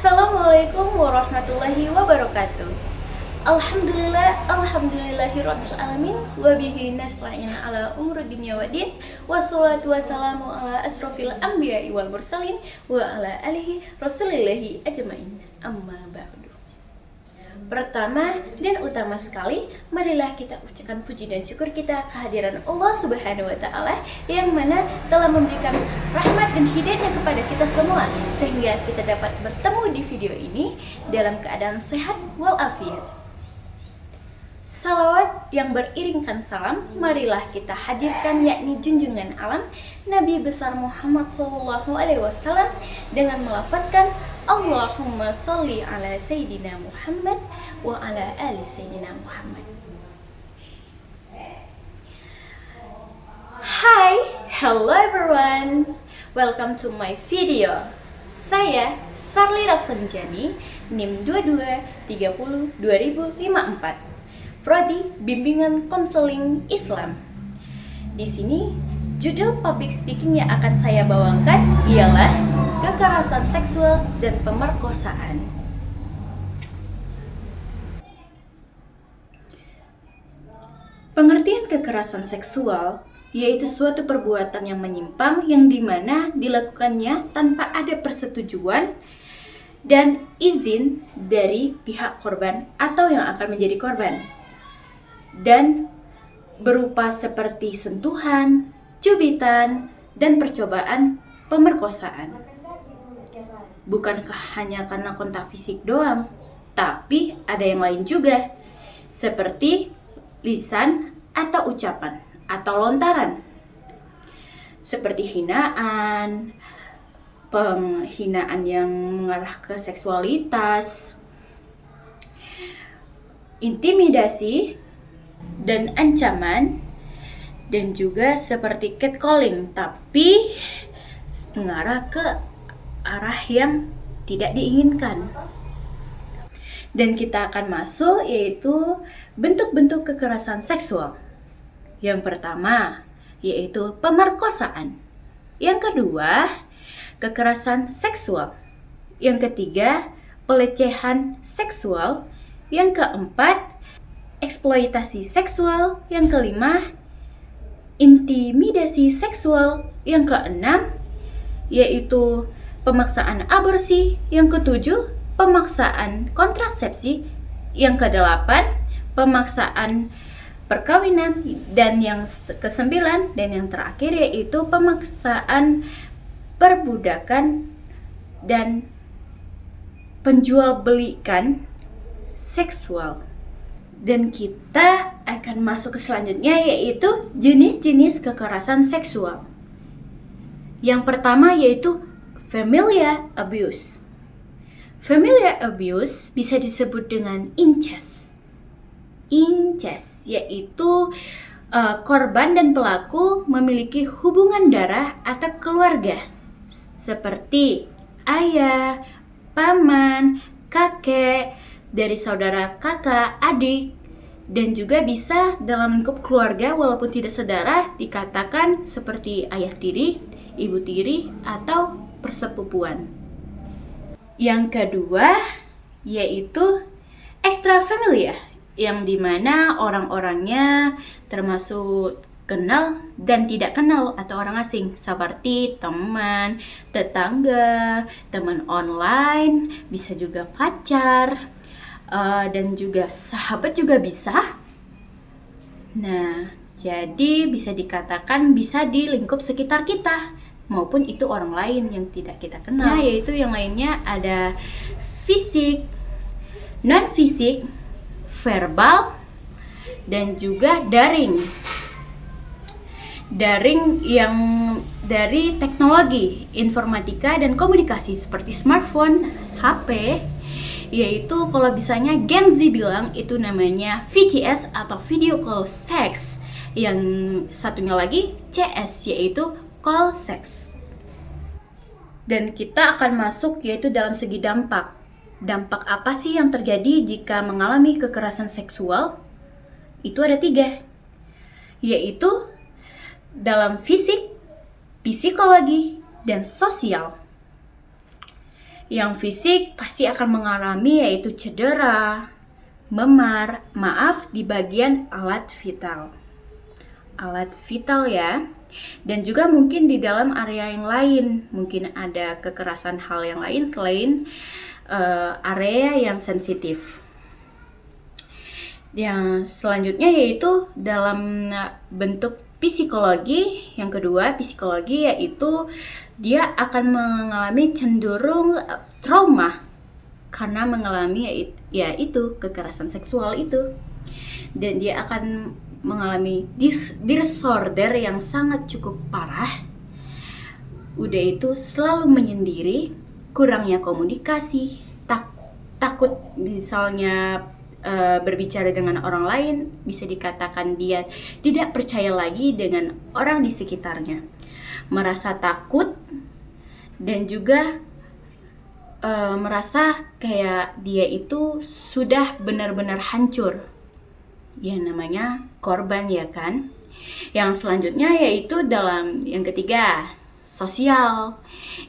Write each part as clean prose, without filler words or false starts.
Assalamualaikum warahmatullahi wabarakatuh. Alhamdulillahirabbil alamin wa bihi nasta'in ala umuri dunya waddin wassalatu wassalamu ala asrofil anbiya'i wal mursalin wa ala alihi rasulillahi ajmain. Amma ba'du. Pertama dan utama sekali, marilah kita ucapkan puji dan syukur kita kehadiran Allah Subhanahu wa Ta'ala yang mana telah memberikan rahmat dan hidayahnya kepada kita semua sehingga kita dapat bertemu di video ini dalam keadaan sehat walafiat. Salawat yang beriringkan salam, marilah kita hadirkan yakni junjungan alam Nabi besar Muhammad SAW dengan melafazkan Allahumma salli ala Sayyidina Muhammad wa ala ali Sayyidina Muhammad. Hi, hello everyone, welcome to my video. Saya Sarli Rafsanjani, NIM 22302054. Prodi Bimbingan Konseling Islam. Di sini judul public speaking yang akan saya bawakan ialah kekerasan seksual dan pemerkosaan. Pengertian kekerasan seksual yaitu suatu perbuatan yang menyimpang yang dimana dilakukannya tanpa ada persetujuan dan izin dari pihak korban atau yang akan menjadi korban, dan berupa seperti sentuhan, cubitan, dan percobaan pemerkosaan. Bukankah hanya karena kontak fisik doang, tapi ada yang lain juga, seperti lisan atau ucapan atau lontaran, seperti hinaan, penghinaan yang mengarah ke seksualitas, intimidasi, dan ancaman, dan juga seperti catcalling tapi mengarah ke arah yang tidak diinginkan. Dan kita akan masuk yaitu bentuk-bentuk kekerasan seksual. Yang pertama yaitu pemerkosaan, yang kedua kekerasan seksual, yang ketiga pelecehan seksual, yang keempat eksploitasi seksual, yang kelima intimidasi seksual, yang keenam yaitu pemaksaan aborsi, yang ketujuh pemaksaan kontrasepsi, yang kedelapan pemaksaan perkawinan, dan yang kesembilan dan yang terakhir yaitu pemaksaan perbudakan dan penjualbelikan seksual. Dan kita akan masuk ke selanjutnya yaitu jenis-jenis kekerasan seksual. Yang pertama yaitu familial abuse. Familial abuse bisa disebut dengan incest. Incest yaitu korban dan pelaku memiliki hubungan darah atau keluarga seperti ayah, paman, kakek, dari saudara, kakak, adik, dan juga bisa dalam lingkup keluarga walaupun tidak saudara dikatakan seperti ayah tiri, ibu tiri, atau persepupuan. Yang kedua yaitu extrafamiliar, yang dimana orang-orangnya termasuk kenal dan tidak kenal atau orang asing seperti teman, tetangga, teman online, bisa juga pacar, dan juga sahabat juga bisa. Nah, jadi bisa dikatakan bisa di lingkup sekitar kita maupun itu orang lain yang tidak kita kenal. Nah, yaitu yang lainnya ada fisik, non fisik, verbal, dan juga daring. Daring yang dari teknologi, informatika dan komunikasi seperti smartphone, HP, yaitu kalau bisanya Gen Z bilang itu namanya VCS atau video call sex. Yang satunya lagi CS yaitu call sex. Dan kita akan masuk yaitu dalam segi dampak. Dampak apa sih yang terjadi jika mengalami kekerasan seksual? Itu ada 3, yaitu dalam fisik, psikologi, dan sosial. Yang fisik pasti akan mengalami yaitu cedera, memar, maaf di bagian alat vital. Alat vital ya. Dan juga mungkin di dalam area yang lain, mungkin ada kekerasan hal yang lain selain area yang sensitif. Yang selanjutnya yaitu dalam bentuk psikologi. Yang kedua, psikologi yaitu dia akan mengalami cenderung trauma karena mengalami yaitu kekerasan seksual itu. Dan dia akan mengalami disorder yang sangat cukup parah. Udah itu selalu menyendiri, kurangnya komunikasi, takut misalnya berbicara dengan orang lain, bisa dikatakan dia tidak percaya lagi dengan orang di sekitarnya, merasa takut dan juga merasa kayak dia itu sudah benar-benar hancur. Ya namanya korban ya kan. Yang selanjutnya yaitu dalam yang ketiga, sosial.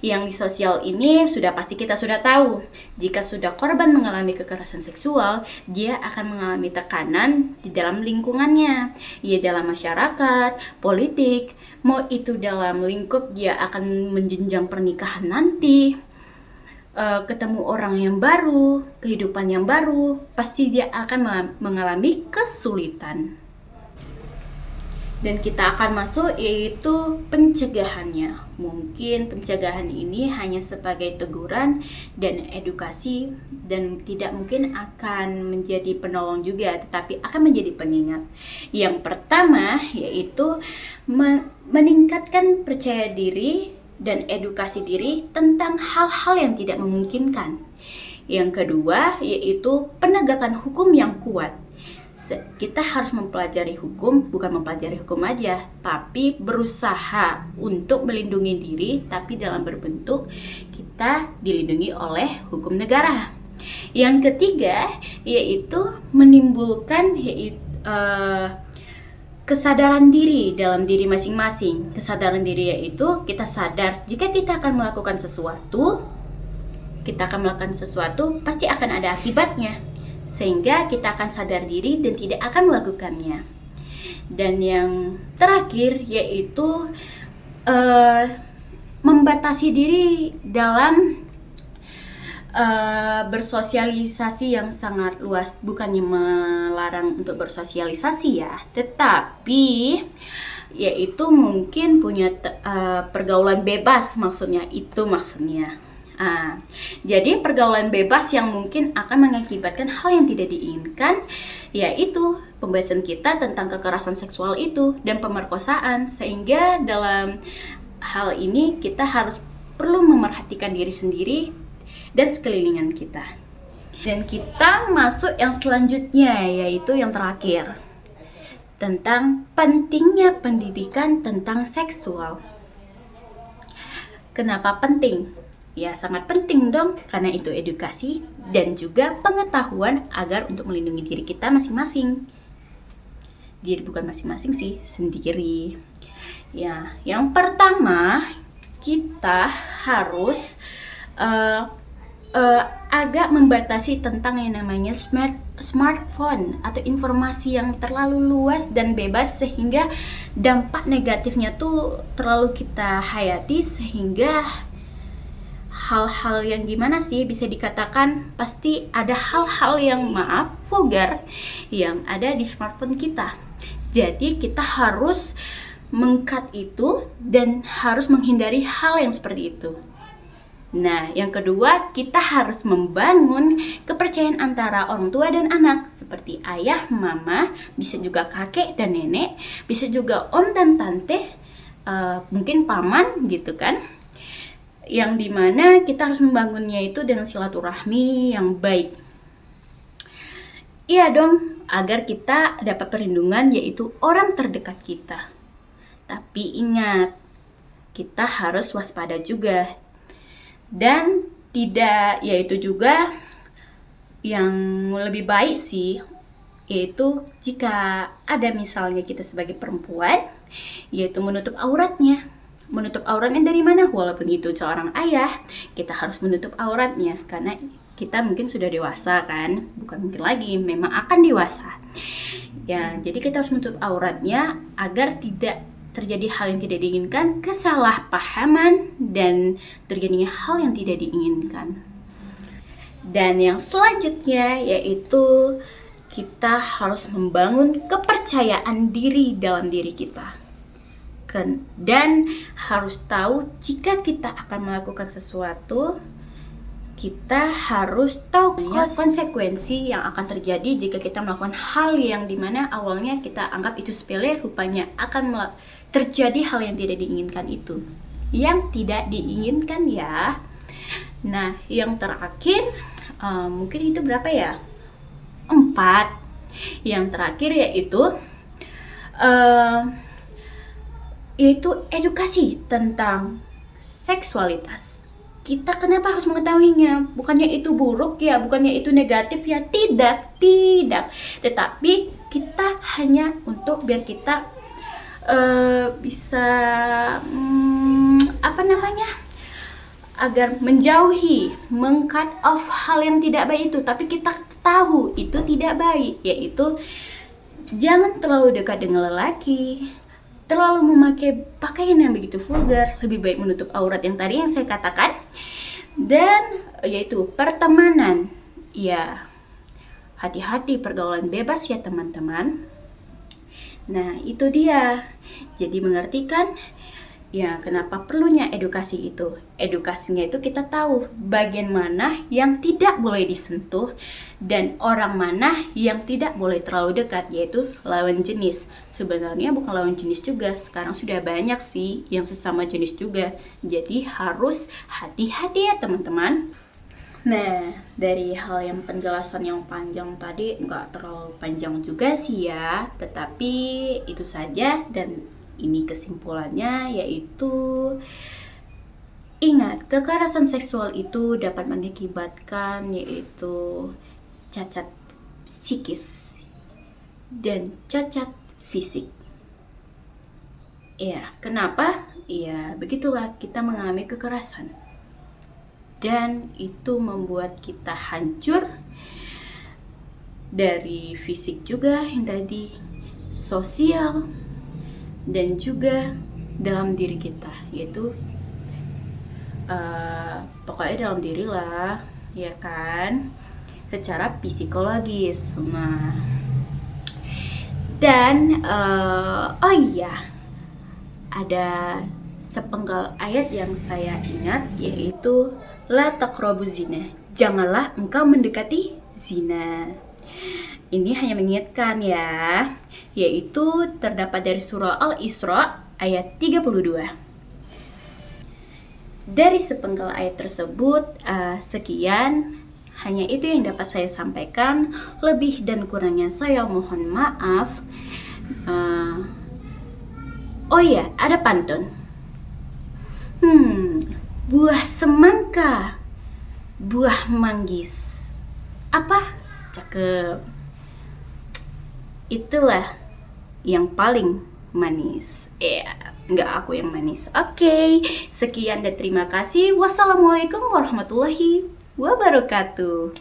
Yang di sosial ini pasti kita sudah tahu, jika sudah korban mengalami kekerasan seksual, dia akan mengalami tekanan di dalam lingkungannya, ya dalam masyarakat, politik, mau itu dalam lingkup dia akan menjenjang pernikahan nanti, ketemu orang yang baru, kehidupan yang baru, pasti dia akan mengalami kesulitan. Dan kita akan masuk yaitu pencegahannya. Mungkin pencegahan ini hanya sebagai teguran dan edukasi, dan tidak mungkin akan menjadi penolong juga, tetapi akan menjadi pengingat. Yang pertama yaitu meningkatkan percaya diri dan edukasi diri tentang hal-hal yang tidak memungkinkan. Yang kedua yaitu penegakan hukum yang kuat. Kita harus mempelajari hukum, bukan mempelajari hukum aja, tapi berusaha untuk melindungi diri, tapi dalam berbentuk kita dilindungi oleh hukum negara. Yang ketiga yaitu menimbulkan kesadaran diri dalam diri masing-masing. Kesadaran diri yaitu kita sadar jika kita akan melakukan sesuatu, pasti akan ada akibatnya. Sehingga kita akan sadar diri dan tidak akan melakukannya. Dan yang terakhir yaitu membatasi diri dalam bersosialisasi yang sangat luas. Bukannya melarang untuk bersosialisasi ya, tetapi yaitu mungkin punya pergaulan bebas, maksudnya. Jadi pergaulan bebas yang mungkin akan mengakibatkan hal yang tidak diinginkan, yaitu pembahasan kita tentang kekerasan seksual itu dan pemerkosaan. Sehingga dalam hal ini kita harus perlu memerhatikan diri sendiri dan sekelilingan kita. Dan kita masuk yang selanjutnya, yaitu yang terakhir, tentang pentingnya pendidikan tentang seksual. Kenapa penting? Ya sangat penting dong, karena itu edukasi dan juga pengetahuan agar untuk melindungi diri kita masing-masing. Diri bukan masing-masing sih, sendiri. Ya, yang pertama kita harus agak membatasi tentang yang namanya smartphone atau informasi yang terlalu luas dan bebas, sehingga dampak negatifnya tuh terlalu kita hayati, sehingga hal-hal yang gimana sih, bisa dikatakan pasti ada hal-hal yang vulgar yang ada di smartphone kita. Jadi kita harus meng-cut itu dan harus menghindari hal yang seperti itu. Nah, yang kedua, kita harus membangun kepercayaan antara orang tua dan anak, seperti ayah, mama, bisa juga kakek dan nenek, bisa juga om dan tante, mungkin paman gitu kan. Yang dimana kita harus membangunnya itu dengan silaturahmi yang baik. Iya dong, agar kita dapat perlindungan, yaitu orang terdekat kita. Tapi ingat, kita harus waspada juga. Dan tidak, yaitu juga yang lebih baik sih, yaitu jika ada misalnya kita sebagai perempuan, yaitu menutup auratnya. Menutup auratnya dari mana? Walaupun itu seorang ayah, kita harus menutup auratnya karena kita mungkin sudah dewasa kan, bukan mungkin lagi, memang akan dewasa. Ya, jadi kita harus menutup auratnya agar tidak terjadi hal yang tidak diinginkan, kesalahpahaman, dan terjadinya hal yang tidak diinginkan. Dan yang selanjutnya yaitu kita harus membangun kepercayaan diri dalam diri kita. Dan harus tahu jika kita akan melakukan sesuatu, kita harus tahu konsekuensi yang akan terjadi jika kita melakukan hal yang dimana awalnya kita anggap itu sepele, rupanya akan terjadi hal yang tidak diinginkan itu. Yang tidak diinginkan ya. Nah, yang terakhir, mungkin itu berapa ya? 4. Yang terakhir yaitu edukasi tentang seksualitas. Kita kenapa harus mengetahuinya? Bukannya itu buruk ya, bukannya itu negatif ya, tidak. Tetapi kita hanya untuk biar kita bisa agar menjauhi, meng-cut off hal yang tidak baik itu. Tapi kita tahu itu tidak baik, yaitu jangan terlalu dekat dengan lelaki, terlalu memakai pakaian yang begitu vulgar, lebih baik menutup aurat yang tadi yang saya katakan. Dan yaitu pertemanan, ya hati-hati pergaulan bebas ya teman-teman. Nah itu dia, jadi mengerti kan ya kenapa perlunya edukasi itu. Edukasinya itu kita tahu bagian mana yang tidak boleh disentuh dan orang mana yang tidak boleh terlalu dekat, yaitu lawan jenis. Sebenarnya bukan lawan jenis juga, sekarang sudah banyak sih yang sesama jenis juga. Jadi harus hati-hati ya teman-teman. Nah, dari hal yang penjelasan yang panjang tadi, nggak terlalu panjang juga sih ya, tetapi itu saja. Dan ini kesimpulannya, yaitu ingat, kekerasan seksual itu dapat mengakibatkan yaitu cacat psikis dan cacat fisik. Ya, kenapa? Ya, begitulah kita mengalami kekerasan. Dan itu membuat kita hancur dari fisik juga yang tadi, sosial, dan juga dalam diri kita, yaitu pokoknya dalam diri lah, ya kan, secara psikologis. Nah, dan oh iya, ada sepenggal ayat yang saya ingat, yaitu la taqrabuz zina, janganlah engkau mendekati zina. Ini hanya mengingatkan ya, yaitu terdapat dari surah Al-Isra ayat 32. Dari sepenggal ayat tersebut, sekian, hanya itu yang dapat saya sampaikan. Lebih dan kurangnya saya mohon maaf. Oh iya, ada pantun. Buah semangka, buah manggis, apa? Cakep. Itulah yang paling manis. Nggak aku yang manis. Oke, sekian dan terima kasih. Wassalamualaikum warahmatullahi wabarakatuh.